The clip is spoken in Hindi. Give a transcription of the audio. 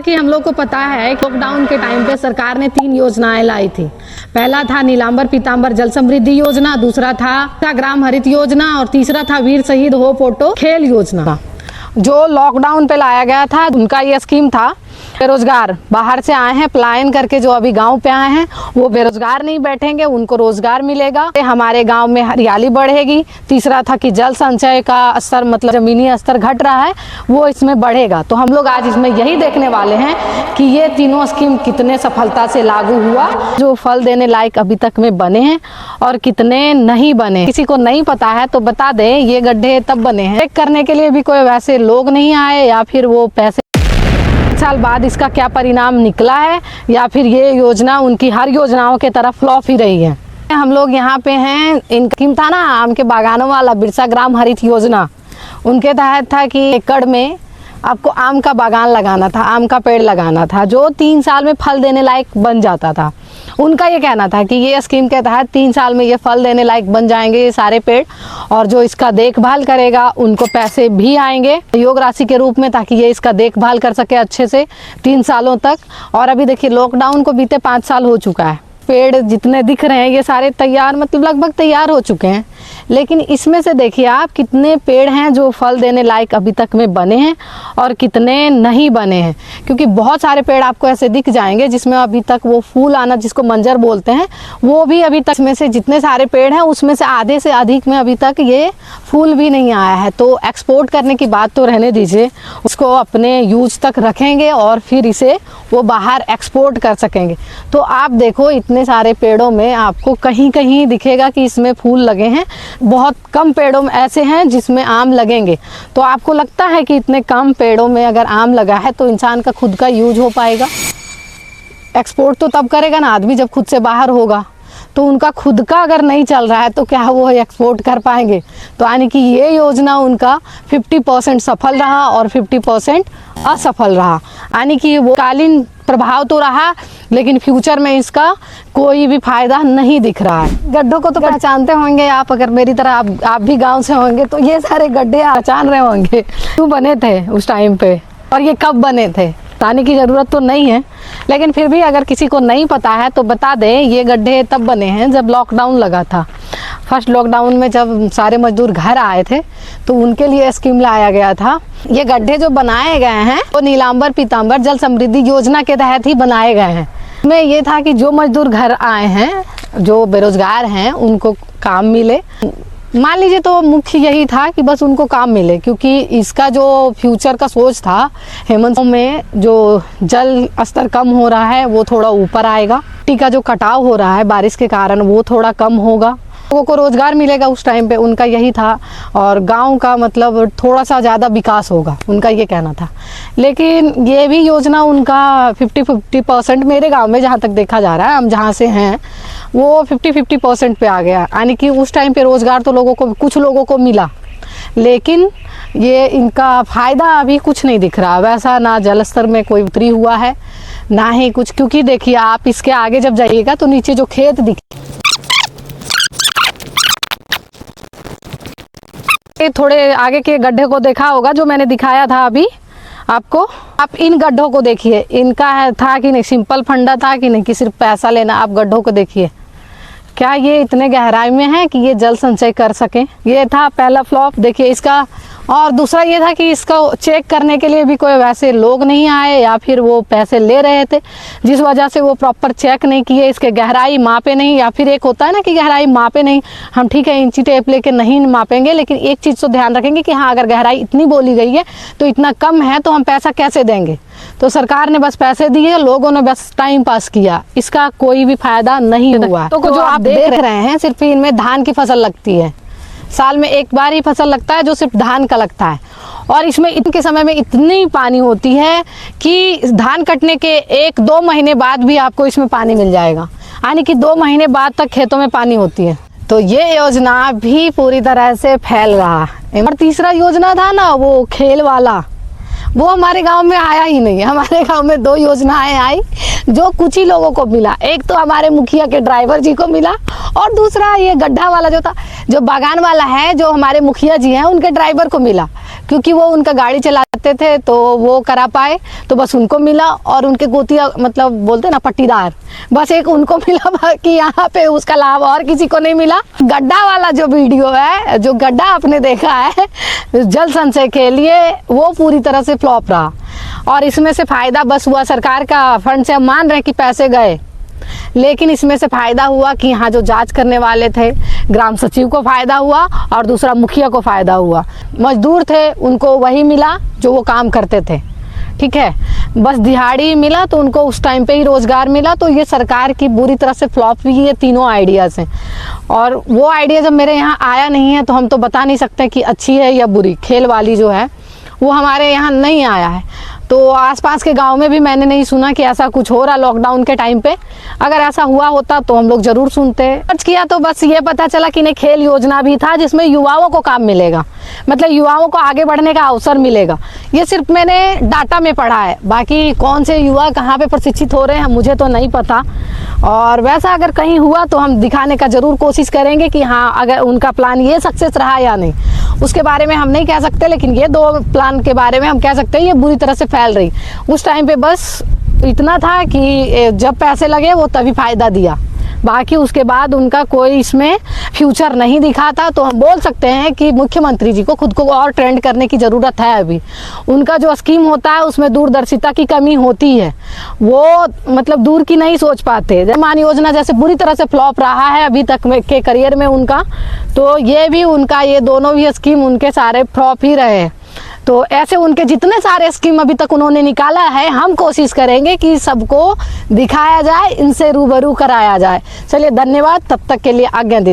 कि हम लोग को पता है लॉकडाउन के टाइम पे सरकार ने 3 योजनाएं लाई थी। पहला था नीलांबर पीतांबर जल समृद्धि योजना, दूसरा था ग्राम हरित योजना और तीसरा था वीर शहीद हो पोटो खेल योजना। जो लॉकडाउन पे लाया गया था उनका ये स्कीम था बेरोजगार बाहर से आए हैं पलायन करके जो अभी गांव पे आए हैं वो बेरोजगार नहीं बैठेंगे, उनको रोजगार मिलेगा, हमारे गांव में हरियाली बढ़ेगी। तीसरा था कि जल संचय का स्तर मतलब जमीनी स्तर घट रहा है वो इसमें बढ़ेगा। तो हम लोग आज इसमें यही देखने वाले हैं कि ये तीनों स्कीम कितने सफलता से लागू हुआ, जो फल देने लायक अभी तक में बने हैं और कितने नहीं बने। किसी को नहीं पता है तो बता दें, ये गड्ढे तब बने हैं चेक करने के लिए भी कोई वैसे लोग नहीं आए या फिर वो पैसे साल बाद इसका क्या परिणाम निकला है या फिर ये योजना उनकी हर योजनाओं के तरफ फ्लॉप ही रही है। हम लोग यहाँ पे हैं, इनका स्कीम था ना आम के बागानों वाला बिरसा ग्राम हरित योजना, उनके तहत था कि एकड़ में आपको आम का बागान लगाना था, आम का पेड़ लगाना था जो 3 साल में फल देने लायक बन जाता था। उनका ये कहना था कि ये स्कीम के तहत 3 साल में ये फल देने लायक बन जाएंगे ये सारे पेड़ और जो इसका देखभाल करेगा उनको पैसे भी आएंगे योग राशि के रूप में, ताकि ये इसका देखभाल कर सके अच्छे से 3 सालों तक। और अभी देखिए लॉकडाउन को बीते 5 साल हो चुका है, पेड़ जितने दिख रहे हैं ये सारे तैयार मतलब लगभग तैयार हो चुके हैं, लेकिन इसमें से देखिए आप कितने पेड़ हैं जो फल देने लायक अभी तक में बने हैं और कितने नहीं बने हैं। क्योंकि बहुत सारे पेड़ आपको ऐसे दिख जाएंगे जिसमें अभी तक वो फूल आना जिसको मंजर बोलते हैं वो भी अभी तक में से जितने सारे पेड़ हैं उसमें से आधे से अधिक में अभी तक ये फूल भी नहीं आया है। तो एक्सपोर्ट करने की बात तो रहने दीजिए, उसको अपने यूज तक रखेंगे और फिर इसे वो बाहर एक्सपोर्ट कर सकेंगे। तो आप देखो इतने सारे पेड़ों में आपको कहीं कहीं दिखेगा कि इसमें फूल लगे हैं, बहुत कम पेड़ों में ऐसे हैं जिसमें आम लगेंगे। तो आपको लगता है कि इतने कम पेड़ों में अगर आम लगा है तो इंसान का खुद का यूज हो पाएगा? एक्सपोर्ट तो तब करेगा ना आदमी जब खुद से बाहर होगा। तो उनका खुद का अगर नहीं चल रहा है तो क्या वो एक्सपोर्ट कर पाएंगे? तो यानी कि ये योजना उनका 50% सफल रहा और 50% असफल रहा। यानी कि वो कालीन प्रभाव तो रहा लेकिन फ्यूचर में इसका कोई भी फायदा नहीं दिख रहा है। गड्ढों को तो पहचानते होंगे आप, अगर मेरी तरह आप भी गांव से होंगे तो ये सारे गड्ढे पहचान रहे होंगे क्यों बने थे उस टाइम पे और ये कब बने थे। बताने की ज़रूरत तो नहीं है, लेकिन फिर भी अगर किसी को नहीं पता है तो बता दें, ये गड्ढे तब बने हैं जब लॉकडाउन लगा था। फर्स्ट लॉकडाउन में जब सारे मजदूर घर आए थे तो उनके लिए स्कीम लाया गया था। ये गड्ढे जो बनाए गए हैं वो नीलांबर पीतांबर जल समृद्धि योजना के तहत ही बनाए गए हैं। इसमें ये था कि जो मजदूर घर आए हैं जो बेरोजगार हैं उनको काम मिले। मान लीजिए तो मुख्य यही था कि बस उनको काम मिले, क्योंकि इसका जो फ्यूचर का सोच था हेमंत में जो जल स्तर कम हो रहा है वो थोड़ा ऊपर आएगा, मिट्टी का जो कटाव हो रहा है बारिश के कारण वो थोड़ा कम होगा, लोगों को रोजगार मिलेगा उस टाइम पे, उनका यही था। और गांव का मतलब थोड़ा सा ज़्यादा विकास होगा, उनका ये कहना था। लेकिन ये भी योजना उनका 50-50% मेरे गांव में जहाँ तक देखा जा रहा है, हम जहाँ से हैं वो 50-50% पे आ गया। यानी कि उस टाइम पे रोजगार तो लोगों को कुछ लोगों को मिला, लेकिन ये इनका फ़ायदा अभी कुछ नहीं दिख रहा वैसा, ना जल स्तर में कोई उतरी हुआ है ना ही कुछ। क्योंकि देखिए आप इसके आगे जब जाइएगा तो नीचे जो खेत थोड़े आगे के गड्ढे को देखा होगा जो मैंने दिखाया था अभी आपको। आप इन गड्ढों को देखिए, इनका था कि नहीं सिंपल फंडा था कि नहीं कि सिर्फ पैसा लेना। आप गड्ढों को देखिए, क्या ये इतने गहराई में है कि ये जल संचय कर सकें? ये था पहला फ्लॉप देखिए इसका। और दूसरा ये था कि इसका चेक करने के लिए भी कोई वैसे लोग नहीं आए या फिर वो पैसे ले रहे थे, जिस वजह से वो प्रॉपर चेक नहीं किए, इसके गहराई मापे नहीं। या फिर एक होता है ना कि गहराई मापे नहीं, हम ठीक है इंची टेप लेके नहीं मापेंगे, लेकिन एक चीज़ तो ध्यान रखेंगे कि हाँ अगर गहराई इतनी बोली गई है तो इतना कम है तो हम पैसा कैसे देंगे। तो सरकार ने बस पैसे दिए, लोगों ने बस टाइम पास किया, इसका कोई भी फायदा नहीं हुआ। तो जो आप देख रहे हैं सिर्फ इनमें धान की फसल लगती है, साल में एक बार ही फसल लगता है जो सिर्फ धान का लगता है। और इसमें इनके समय में इतनी पानी होती है कि धान कटने के 1-2 महीने बाद भी आपको इसमें पानी मिल जाएगा, यानी कि 2 महीने बाद तक खेतों में पानी होती है। तो ये योजना भी पूरी तरह से फैल रहा है। और तीसरा योजना था ना वो खेल वाला, वो हमारे गांव में आया ही नहीं है। हमारे गांव में 2 योजनाएं आई जो कुछ ही लोगों को मिला। एक तो हमारे मुखिया के ड्राइवर जी को मिला और दूसरा ये गड्ढा वाला जो था, जो बागान वाला है, जो हमारे मुखिया जी हैं उनके ड्राइवर को मिला, क्योंकि वो उनका गाड़ी चलाते थे तो वो करा पाए, तो बस उनको मिला। और उनके गोतिया मतलब बोलते ना पट्टीदार, बस एक उनको मिला, बाकी यहाँ पे उसका लाभ और किसी को नहीं मिला। गड्ढा वाला जो वीडियो है, जो गड्ढा आपने देखा है जल संचय के लिए, वो पूरी तरह से फ्लॉप रहा। और इसमें से फायदा बस हुआ सरकार का फंड से, हम मान रहे हैं कि पैसे गए, लेकिन इसमें से फायदा हुआ कि यहाँ जो जांच करने वाले थे ग्राम सचिव को फायदा हुआ और दूसरा मुखिया को फायदा हुआ। मजदूर थे उनको वही मिला जो वो काम करते थे, ठीक है, बस दिहाड़ी मिला तो उनको उस टाइम पे ही रोजगार मिला। तो ये सरकार की बुरी तरह से फ्लॉप हुई ये तीनों आइडियाज हैं। और वो आइडिया जब मेरे यहाँ आया नहीं है तो हम तो बता नहीं सकते कि अच्छी है या बुरी। खेल वाली जो है वो हमारे यहाँ नहीं आया है, तो आसपास के गांव में भी मैंने नहीं सुना कि ऐसा कुछ हो रहा लॉकडाउन के टाइम पे। अगर ऐसा हुआ होता तो हम लोग जरूर सुनते। सर्च किया तो बस ये पता चला कि नहीं, खेल योजना भी था जिसमें युवाओं को काम मिलेगा, मतलब युवाओं को आगे बढ़ने का अवसर मिलेगा। ये सिर्फ मैंने डाटा में पढ़ा है, बाकी कौन से युवा कहाँ पे प्रशिक्षित हो रहे हैं मुझे तो नहीं पता। और वैसा अगर कहीं हुआ तो हम दिखाने का जरूर कोशिश करेंगे कि हाँ, अगर उनका प्लान ये सक्सेस रहा या नहीं, उसके बारे में हम नहीं कह सकते। लेकिन ये 2 प्लान के बारे में हम कह सकते हैं ये बुरी तरह से फैल रही। उस टाइम पे बस इतना था कि जब पैसे लगे वो तभी फायदा दिया, बाकी उसके बाद उनका कोई इसमें फ्यूचर नहीं दिखा था। तो हम बोल सकते हैं कि मुख्यमंत्री जी को खुद को और ट्रेंड करने की ज़रूरत है। अभी उनका जो स्कीम होता है उसमें दूरदर्शिता की कमी होती है, वो मतलब दूर की नहीं सोच पाते। मान योजना जैसे बुरी तरह से फ्लॉप रहा है अभी तक के करियर में उनका, तो ये भी उनका, ये दोनों भी स्कीम उनके सारे फ्लॉप ही रहे। तो ऐसे उनके जितने सारे स्कीम अभी तक उन्होंने निकाला है, हम कोशिश करेंगे कि सबको दिखाया जाए, इनसे रूबरू कराया जाए। चलिए धन्यवाद, तब तक के लिए आज्ञा दीजिए।